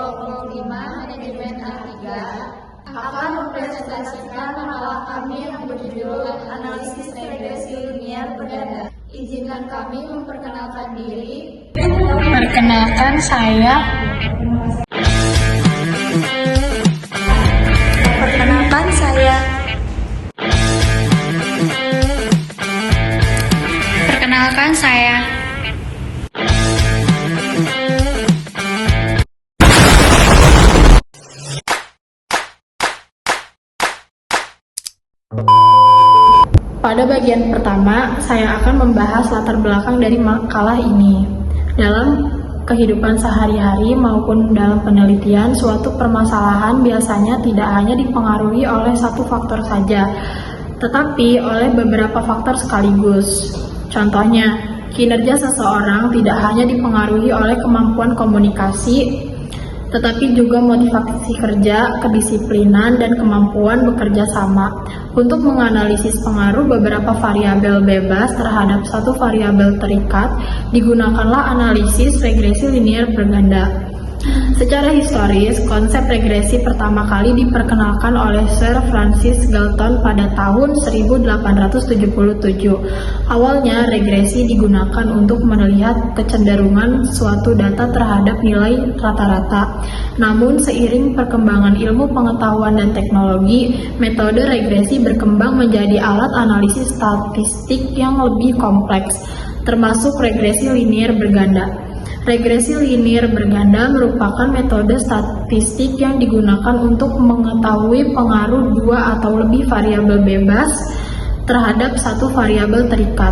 kelompok 5 manajemen A3 akan mempresentasikan makalah kami yang berjudul Analisis Regresi Linier Berganda. Izinkan kami memperkenalkan diri. Perkenalkan saya. Perkenalkan saya. Perkenalkan saya. Pada bagian pertama, saya akan membahas latar belakang dari makalah ini. Dalam kehidupan sehari-hari maupun dalam penelitian, suatu permasalahan biasanya tidak hanya dipengaruhi oleh satu faktor saja, tetapi oleh beberapa faktor sekaligus. Contohnya, kinerja seseorang tidak hanya dipengaruhi oleh kemampuan komunikasi, tetapi juga motivasi kerja, kedisiplinan, dan kemampuan bekerja sama. Untuk menganalisis pengaruh beberapa variabel bebas terhadap satu variabel terikat, digunakanlah analisis regresi linier berganda. Secara historis, konsep regresi pertama kali diperkenalkan oleh Sir Francis Galton pada tahun 1877. Awalnya, regresi digunakan untuk melihat kecenderungan suatu data terhadap nilai rata-rata. Namun, seiring perkembangan ilmu pengetahuan dan teknologi, metode regresi berkembang menjadi alat analisis statistik yang lebih kompleks, termasuk regresi linier berganda. Regresi linier berganda merupakan metode statistik yang digunakan untuk mengetahui pengaruh dua atau lebih variabel bebas terhadap satu variabel terikat.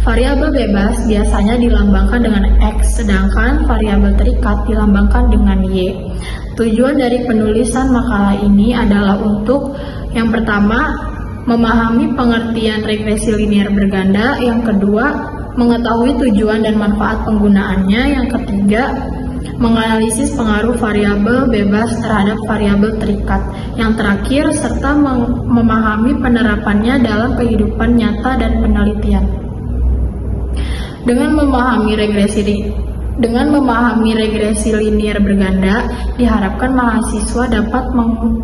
Variabel bebas biasanya dilambangkan dengan X, sedangkan variabel terikat dilambangkan dengan Y. Tujuan dari penulisan makalah ini adalah untuk yang pertama, memahami pengertian regresi linier berganda, yang kedua, mengetahui tujuan dan manfaat penggunaannya, yang ketiga, menganalisis pengaruh variabel bebas terhadap variabel terikat, yang terakhir, serta memahami penerapannya dalam kehidupan nyata dan penelitian. Dengan memahami regresi linier berganda, diharapkan mahasiswa dapat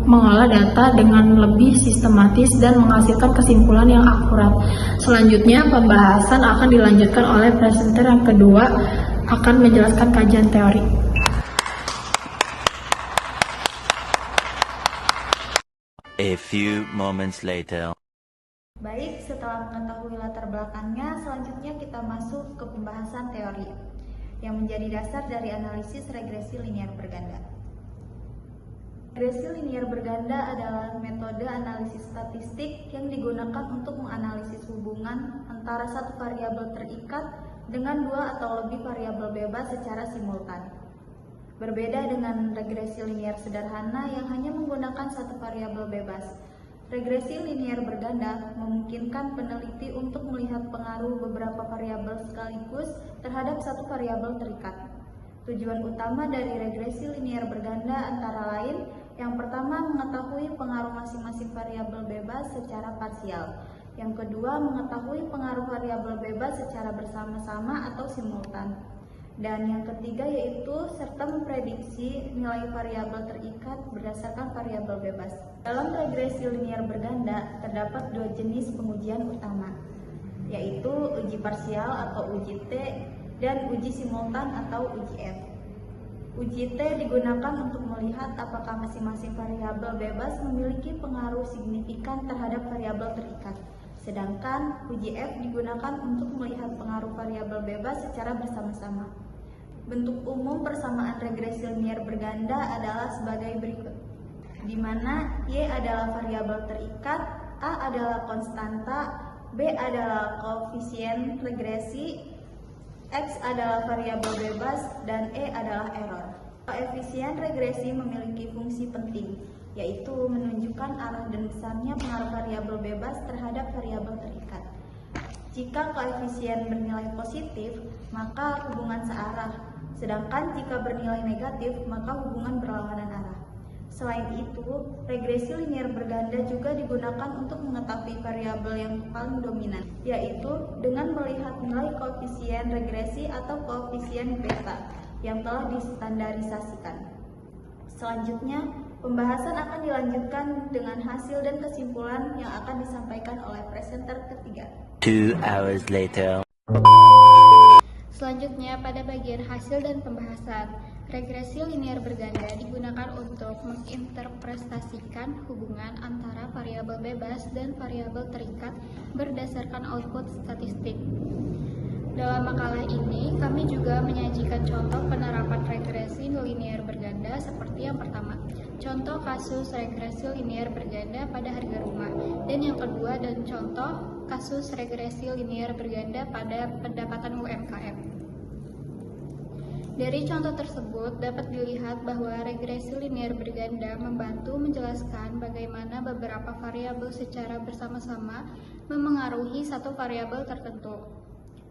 mengolah data dengan lebih sistematis dan menghasilkan kesimpulan yang akurat. Selanjutnya, pembahasan akan dilanjutkan oleh presenter yang kedua, akan menjelaskan kajian teori. A few moments later. Baik, setelah mengetahui latar belakangnya, selanjutnya kita masuk ke pembahasan teori yang menjadi dasar dari analisis regresi linier berganda. Regresi linier berganda adalah metode analisis statistik yang digunakan untuk menganalisis hubungan antara satu variabel terikat dengan dua atau lebih variabel bebas secara simultan. Berbeda dengan regresi linier sederhana yang hanya menggunakan satu variabel bebas, regresi linier berganda memungkinkan peneliti untuk melihat pengaruh beberapa variabel sekaligus terhadap satu variabel terikat. Tujuan utama dari regresi linier berganda antara lain, yang pertama, mengetahui pengaruh masing-masing variabel bebas secara parsial. Yang kedua, mengetahui pengaruh variabel bebas secara bersama-sama atau simultan. Dan yang ketiga yaitu serta memprediksi nilai variabel terikat berdasarkan variabel bebas. Dalam regresi linier berganda terdapat dua jenis pengujian utama, yaitu uji parsial atau uji T dan uji simultan atau uji F. Uji T digunakan untuk melihat apakah masing-masing variabel bebas memiliki pengaruh signifikan terhadap variabel terikat. Sedangkan uji F digunakan untuk melihat pengaruh variabel bebas secara bersama-sama. Bentuk umum persamaan regresi linier berganda adalah sebagai berikut, di mana Y adalah variabel terikat, A adalah konstanta, B adalah koefisien regresi, X adalah variabel bebas, dan E adalah error. Koefisien regresi memiliki fungsi penting, yaitu menunjukkan arah dan besarnya pengaruh variabel bebas terhadap variabel terikat. Jika koefisien bernilai positif, maka hubungan searah, sedangkan jika bernilai negatif, maka hubungan berlawanan arah. Selain itu, regresi linier berganda juga digunakan untuk mengetahui variabel yang paling dominan, yaitu dengan melihat nilai koefisien regresi atau koefisien beta yang telah distandarisasikan. Selanjutnya, pembahasan akan dilanjutkan dengan hasil dan kesimpulan yang akan disampaikan oleh presenter ketiga. 2 hours later. Selanjutnya, pada bagian hasil dan pembahasan, regresi linear berganda digunakan untuk menginterpretasikan hubungan antara variabel bebas dan variabel terikat berdasarkan output statistik. Dalam makalah ini, kami juga menyajikan contoh penerapan regresi linear berganda seperti yang pertama, contoh kasus regresi linear berganda pada harga rumah, dan yang kedua dan contoh kasus regresi linear berganda pada pendapatan UMKM. Dari contoh tersebut dapat dilihat bahwa regresi linear berganda membantu menjelaskan bagaimana beberapa variabel secara bersama-sama memengaruhi satu variabel tertentu.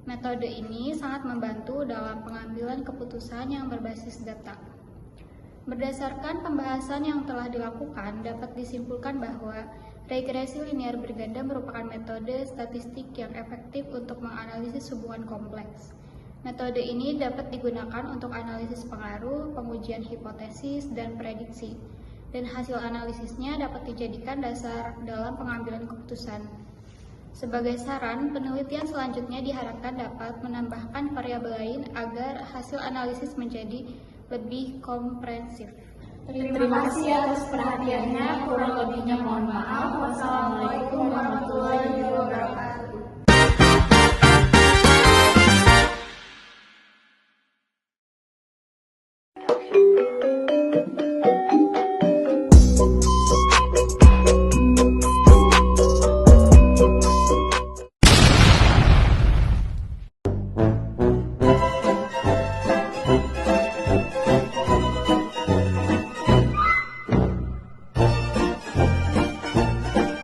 Metode ini sangat membantu dalam pengambilan keputusan yang berbasis data. Berdasarkan pembahasan yang telah dilakukan, dapat disimpulkan bahwa regresi linear berganda merupakan metode statistik yang efektif untuk menganalisis hubungan kompleks. Metode ini dapat digunakan untuk analisis pengaruh, pengujian hipotesis, dan prediksi, dan hasil analisisnya dapat dijadikan dasar dalam pengambilan keputusan. Sebagai saran, penelitian selanjutnya diharapkan dapat menambahkan variabel lain agar hasil analisis menjadi lebih komprehensif. Terima kasih atas perhatiannya, kurang lebihnya mohon maaf. Wassalamualaikum warahmatullahi wabarakatuh.